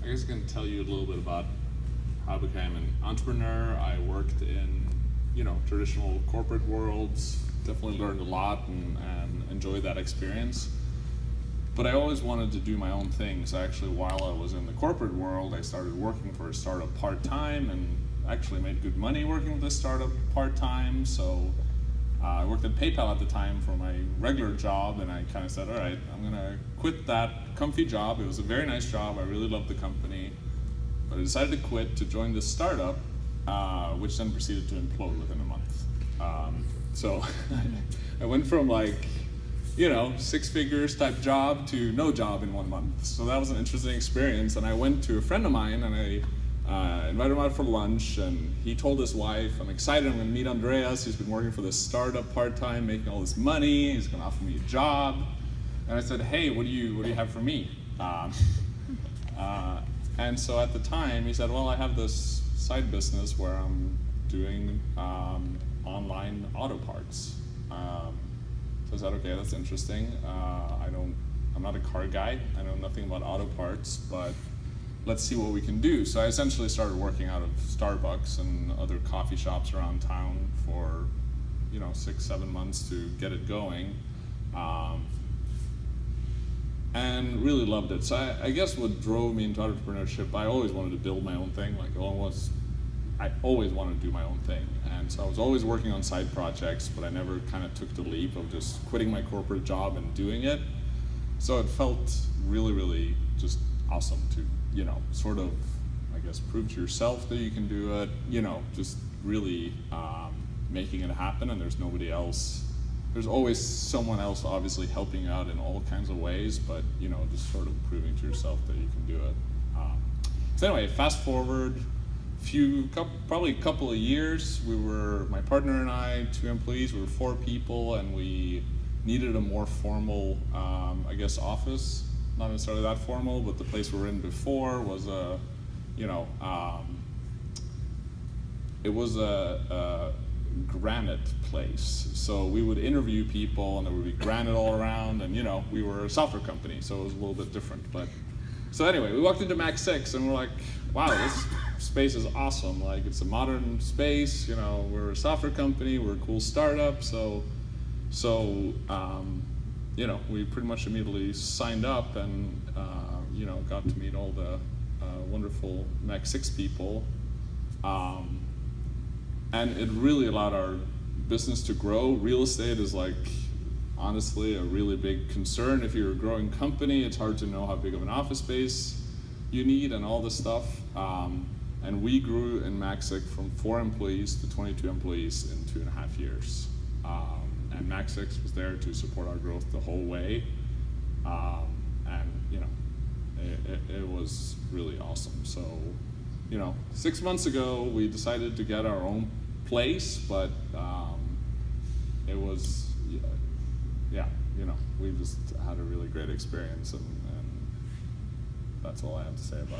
I guess I can tell you a little bit about how I became an entrepreneur. I worked in, traditional corporate worlds, definitely learned a lot and enjoyed that experience. But I always wanted to do my own thing. So actually, while I was in the corporate world, I started working for a startup part-time and actually made good money working with this startup part-time. So I worked at PayPal at the time for my regular job, and I kind of said, all right, I'm gonna quit that comfy job. It was a very nice job. I really loved the company. But I decided to quit to join this startup, which then proceeded to implode within a month. So I went from six figures type job to no job in 1 month. So that was an interesting experience. And I went to a friend of mine and I invited him out for lunch, and he told his wife, I'm excited, I'm gonna meet Andreas. He's been working for this startup part-time, making all this money. He's gonna offer me a job. And I said, hey, what do you have for me? And so at the time, he said, well, I have this side business where I'm doing online auto parts. So I said, okay, that's interesting. I'm not a car guy. I know nothing about auto parts, but let's see what we can do. So I essentially started working out of Starbucks and other coffee shops around town for 6-7 months to get it going. And really loved it. So I guess what drove me into entrepreneurship, I always wanted to build my own thing. I always wanted to do my own thing. And so I was always working on side projects, but I never kind of took the leap of just quitting my corporate job and doing it. So it felt really, really just awesome to, sort of, I guess, prove to yourself that you can do it, just really making it happen, and there's nobody else. There's always someone else obviously helping you out in all kinds of ways, but just sort of proving to yourself that you can do it. So anyway, fast forward probably a couple of years, my partner and I, 2 employees, we were 4 people, and we needed a more formal, office. Not necessarily that formal, but the place we were in before was it was a granite place. So we would interview people and there would be granite all around, and we were a software company, so it was a little bit different. But so anyway, we walked into Mac 6 and we're like, wow, this space is awesome. Like, it's a modern space, we're a software company, we're a cool startup. So we pretty much immediately signed up and got to meet all the wonderful Mac 6 people. And it really allowed our business to grow. Real estate is honestly a really big concern. If you're a growing company, it's hard to know how big of an office space you need and all this stuff. And we grew in Maxic from 4 employees to 22 employees in 2.5 years. And Max6 was there to support our growth the whole way. It was really awesome. So, 6 months ago, we decided to get our own place, but it was, we just had a really great experience, and that's all I have to say about it.